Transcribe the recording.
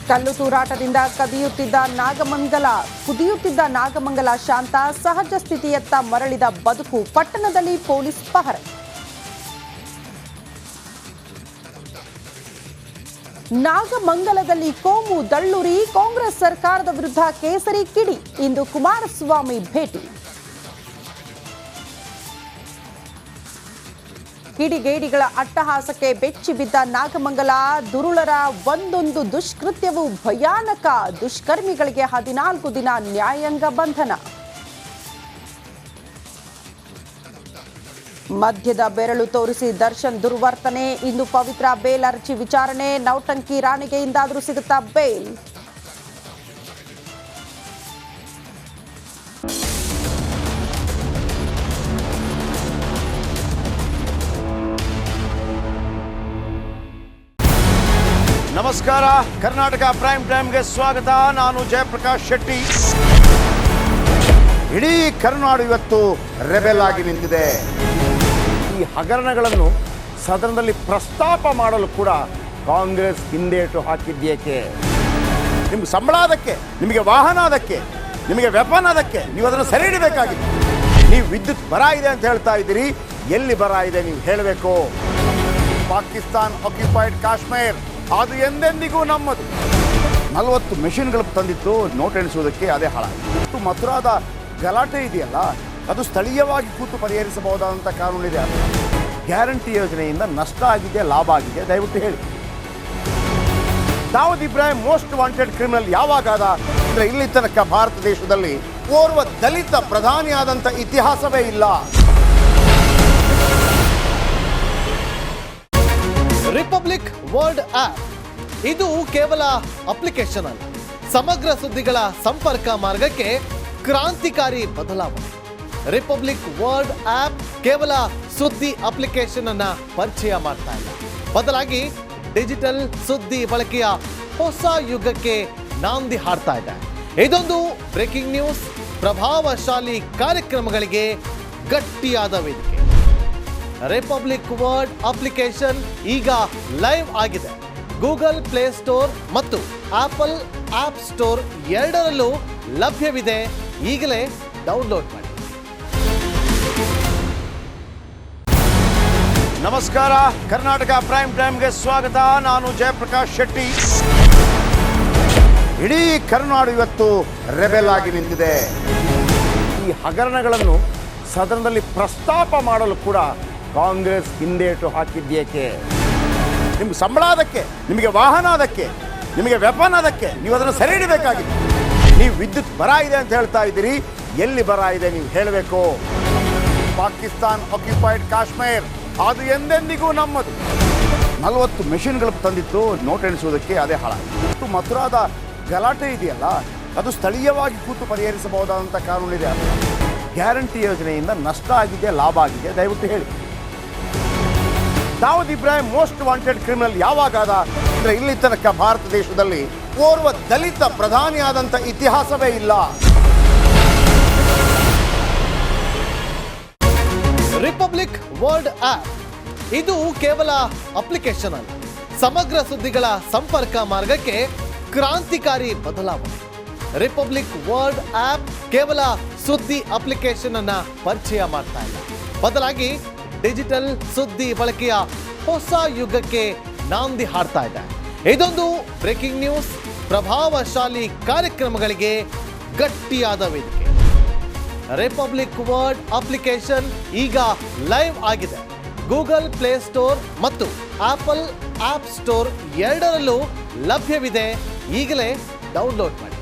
ಕಲ್ಲು ತೂರಾಟದಿಂದ ಕುದಿಯುತ್ತಿದ್ದ ನಾಗಮಂಗಲ ಶಾಂತ ಸಹಜ ಸ್ಥಿತಿಯತ್ತ ಮರಳಿದ ಬದುಕು. ಪಟ್ಟಣದಲ್ಲಿ ಪೊಲೀಸ್ ಪಹರೆ. ನಾಗಮಂಗಲದಲ್ಲಿ ಕೋಮು ದಳ್ಳೂರಿ, ಕಾಂಗ್ರೆಸ್ ಸರ್ಕಾರದ ವಿರುದ್ಧ ಕೇಸರಿ ಕಿಡಿ. ಇಂದು ಕುಮಾರಸ್ವಾಮಿ ಭೇಟಿ. ಕಿಡಿಗೇಡಿಗಳ ಅಟ್ಟಹಾಸಕ್ಕೆ ಬೆಚ್ಚಿ ಬಿದ್ದ ನಾಗಮಂಗಲ. ದುರುಳರ ಒಂದೊಂದು ದುಷ್ಕೃತ್ಯವೂ ಭಯಾನಕ. ದುಷ್ಕರ್ಮಿಗಳಿಗೆ 14 ದಿನ ನ್ಯಾಯಾಂಗ ಬಂಧನ. ಮದ್ಯದ ಬೆರಳು ತೋರಿಸಿ ದರ್ಶನ್ ದುರ್ವರ್ತನೆ. ಇಂದು ಪವಿತ್ರ ಬೇಲ್ ಅರ್ಜಿ ವಿಚಾರಣೆ. ನೌಟಂಕಿ ರಾಣಿಗೆ ಇಂದಾದರೂ ಸಿಗುತ್ತಾ ಬೇಲ್? ನಮಸ್ಕಾರ, ಕರ್ನಾಟಕ ಪ್ರೈಮ್ ಟೈಮ್ಗೆ ಸ್ವಾಗತ. ನಾನು ಜಯಪ್ರಕಾಶ್ ಶೆಟ್ಟಿ. ಇಡೀ ಕರುನಾಡು ಇವತ್ತು ರೆಬೆಲ್ ಆಗಿ ನಿಂತಿದೆ. ಈ ಹಗರಣಗಳನ್ನು ಸದನದಲ್ಲಿ ಪ್ರಸ್ತಾಪ ಮಾಡಲು ಕೂಡ ಕಾಂಗ್ರೆಸ್ ಹಿಂದೇಟು ಹಾಕಿದ್ದೇಕೆ? ನಿಮ್ಗೆ ಸಂಬಳ ಅದಕ್ಕೆ, ನಿಮಗೆ ವಾಹನ ಅದಕ್ಕೆ, ನಿಮಗೆ ವೆಪನ್ ಅದಕ್ಕೆ, ನೀವು ಅದನ್ನು ಸೆರೆ ಹಿಡಿಬೇಕಾಗಿತ್ತು. ನೀವು ವಿದ್ಯುತ್ ಬರ ಇದೆ ಅಂತ ಹೇಳ್ತಾ ಇದ್ದೀರಿ. ಎಲ್ಲಿ ಬರ ಇದೆ ನೀವು ಹೇಳಬೇಕು. ಪಾಕಿಸ್ತಾನ್ ಆಕ್ಯುಪೈಡ್ ಕಾಶ್ಮೀರ್ ಅದು ಎಂದೆಂದಿಗೂ ನಮ್ಮದು. 40 ಮೆಷಿನ್ಗಳು ತಂದಿತ್ತು ನೋಟ್ ಎಣಿಸುವುದಕ್ಕೆ, ಅದೇ ಹಾಳಾಯಿತು. ಮಥುರಾದ ಗಲಾಟೆ ಇದೆಯಲ್ಲ, ಅದು ಸ್ಥಳೀಯವಾಗಿ ಕೂತು ಪರಿಹರಿಸಬಹುದಾದಂಥ ಕಾನೂನಿದೆ. ಗ್ಯಾರಂಟಿ ಯೋಜನೆಯಿಂದ ನಷ್ಟ ಆಗಿದೆ, ಲಾಭ ಆಗಿದೆ, ದಯವಿಟ್ಟು ಹೇಳಿ. Dawood Ibrahim most wanted criminal ಯಾವಾಗಾದ ಅಂದರೆ ಇಲ್ಲಿ ತನಕ ಭಾರತ ದೇಶದಲ್ಲಿ ಓರ್ವ ದಲಿತ ಪ್ರಧಾನಿಯಾದಂಥ ಇತಿಹಾಸವೇ ಇಲ್ಲ. ರಿಪಬ್ಲಿಕ್ ವರ್ಲ್ಡ್ ಆಪ್ ಇದು ಕೇವಲ ಅಪ್ಲಿಕೇಶನ್ ಅಲ್ಲ, ಸಮಗ್ರ ಸುದ್ದಿಗಳ ಸಂಪರ್ಕ ಮಾರ್ಗಕ್ಕೆ ಕ್ರಾಂತಿಕಾರಿ ಬದಲಾವಣೆ. ರಿಪಬ್ಲಿಕ್ ವರ್ಲ್ಡ್ ಆಪ್ ಕೇವಲ ಸುದ್ದಿ ಅಪ್ಲಿಕೇಶನ್ ಅನ್ನ ಪರಿಚಯ ಮಾಡ್ತಾ ಇಲ್ಲ, ಬದಲಾಗಿ ಡಿಜಿಟಲ್ ಸುದ್ದಿ ಬಳಕೆಯ ಹೊಸ ಯುಗಕ್ಕೆ ನಾಂದಿ ಹಾಡ್ತಾ ಇದೆ. ಇದೊಂದು ಬ್ರೇಕಿಂಗ್ ನ್ಯೂಸ್, ಪ್ರಭಾವಶಾಲಿ ಕಾರ್ಯಕ್ರಮಗಳಿಗೆ ಗಟ್ಟಿಯಾದ ವೇದಿಕೆ. ರಿಪಬ್ಲಿಕ್ ವರ್ಲ್ಡ್ ಅಪ್ಲಿಕೇಶನ್ ಈಗ ಲೈವ್ ಆಗಿದೆ. ಗೂಗಲ್ ಪ್ಲೇ ಸ್ಟೋರ್ ಮತ್ತು ಆಪಲ್ ಆಪ್ ಸ್ಟೋರ್ ಎರಡರಲ್ಲೂ ಲಭ್ಯವಿದೆ. ಈಗಲೇ ಡೌನ್ಲೋಡ್ ಮಾಡಿ. ನಮಸ್ಕಾರ, ಕರ್ನಾಟಕ ಪ್ರೈಮ್ ಟೈಮ್ಗೆ ಸ್ವಾಗತ. ನಾನು ಜಯಪ್ರಕಾಶ್ ಶೆಟ್ಟಿ. ಇಡೀ ಕರುನಾಡು ಇವತ್ತು ರೆಬೆಲ್ ಆಗಿ ನಿಂತಿದೆ. ಈ ಹಗರಣಗಳನ್ನು ಸದನದಲ್ಲಿ ಪ್ರಸ್ತಾಪ ಮಾಡಲು ಕೂಡ ಕಾಂಗ್ರೆಸ್ ಹಿಂದೇಟು ಹಾಕಿದ್ದೇಕೆ? ನಿಮ್ಗೆ ಸಂಬಳ ಅದಕ್ಕೆ, ನಿಮಗೆ ವಾಹನ ಅದಕ್ಕೆ, ನಿಮಗೆ ವೆಪನ್ ಅದಕ್ಕೆ, ನೀವು ಅದನ್ನು ಸೆರೆ ಹಿಡಿಬೇಕಾಗಿತ್ತು. ನೀವು ವಿದ್ಯುತ್ ಬರ ಇದೆ ಅಂತ ಹೇಳ್ತಾ ಇದ್ದೀರಿ. ಎಲ್ಲಿ ಬರ ಇದೆ ನೀವು ಹೇಳಬೇಕು. ಪಾಕಿಸ್ತಾನ್ ಆಕ್ಯುಪೈಡ್ ಕಾಶ್ಮೀರ್ ಅದು ಎಂದೆಂದಿಗೂ ನಮ್ಮದು. 40 ಮೆಷಿನ್ಗಳು ತಂದಿತ್ತು ನೋಟ್ ಎಣಿಸುವುದಕ್ಕೆ, ಅದೇ ಹಾಳಾಯಿತು. ಮಥುರಾದ ಗಲಾಟೆ ಇದೆಯಲ್ಲ, ಅದು ಸ್ಥಳೀಯವಾಗಿ ಕೂತು ಪರಿಹರಿಸಬಹುದಾದಂಥ ಕಾನೂನಿದೆ. ಗ್ಯಾರಂಟಿ ಯೋಜನೆಯಿಂದ ನಷ್ಟ ಆಗಿದೆ, ಲಾಭ ಆಗಿದೆ, ದಯವಿಟ್ಟು ಹೇಳಿ. Dawood Ibrahim most wanted criminal ಯಾವಾಗಾದ ಅಂದರೆ ಇಲ್ಲಿ ತನಕ ಭಾರತ ದೇಶದಲ್ಲಿ ಓರ್ವ ದಲಿತ ಪ್ರಧಾನಿಯಾದಂಥ ಇತಿಹಾಸವೇ ಇಲ್ಲ. ರಿಪಬ್ಲಿಕ್ ವರ್ಲ್ಡ್ ಆಪ್ ಇದು ಕೇವಲ ಅಪ್ಲಿಕೇಶನ್ ಅಲ್ಲ, ಸಮಗ್ರ ಸುದ್ದಿಗಳ ಸಂಪರ್ಕ ಮಾರ್ಗಕ್ಕೆ ಕ್ರಾಂತಿಕಾರಿ ಬದಲಾವಣೆ. ರಿಪಬ್ಲಿಕ್ ವರ್ಲ್ಡ್ ಆಪ್ ಕೇವಲ ಸುದ್ದಿ ಅಪ್ಲಿಕೇಶನ್ ಅನ್ನ ಪರಿಚಯ ಮಾಡ್ತಾ ಇಲ್ಲ, ಬದಲಾಗಿ ಡಿಜಿಟಲ್ ಸುದ್ದಿ ಬಳಕೆಯ ಹೊಸ ಯುಗಕ್ಕೆ ನಾಂದಿ ಹಾಡ್ತಾ ಇದೆ. ಇದೊಂದು ಬ್ರೇಕಿಂಗ್ ನ್ಯೂಸ್, ಪ್ರಭಾವಶಾಲಿ ಕಾರ್ಯಕ್ರಮಗಳಿಗೆ ಗಟ್ಟಿಯಾದ ವೇದಿಕೆ. ರಿಪಬ್ಲಿಕ್ ವರ್ಲ್ಡ್ ಅಪ್ಲಿಕೇಶನ್ ಈಗ ಲೈವ್ ಆಗಿದೆ. ಗೂಗಲ್ ಪ್ಲೇ ಸ್ಟೋರ್ ಮತ್ತು ಆಪಲ್ ಆಪ್ ಸ್ಟೋರ್ ಎರಡರಲ್ಲೂ ಲಭ್ಯವಿದೆ. ಈಗಲೇ ಡೌನ್ಲೋಡ್ ಮಾಡಿ.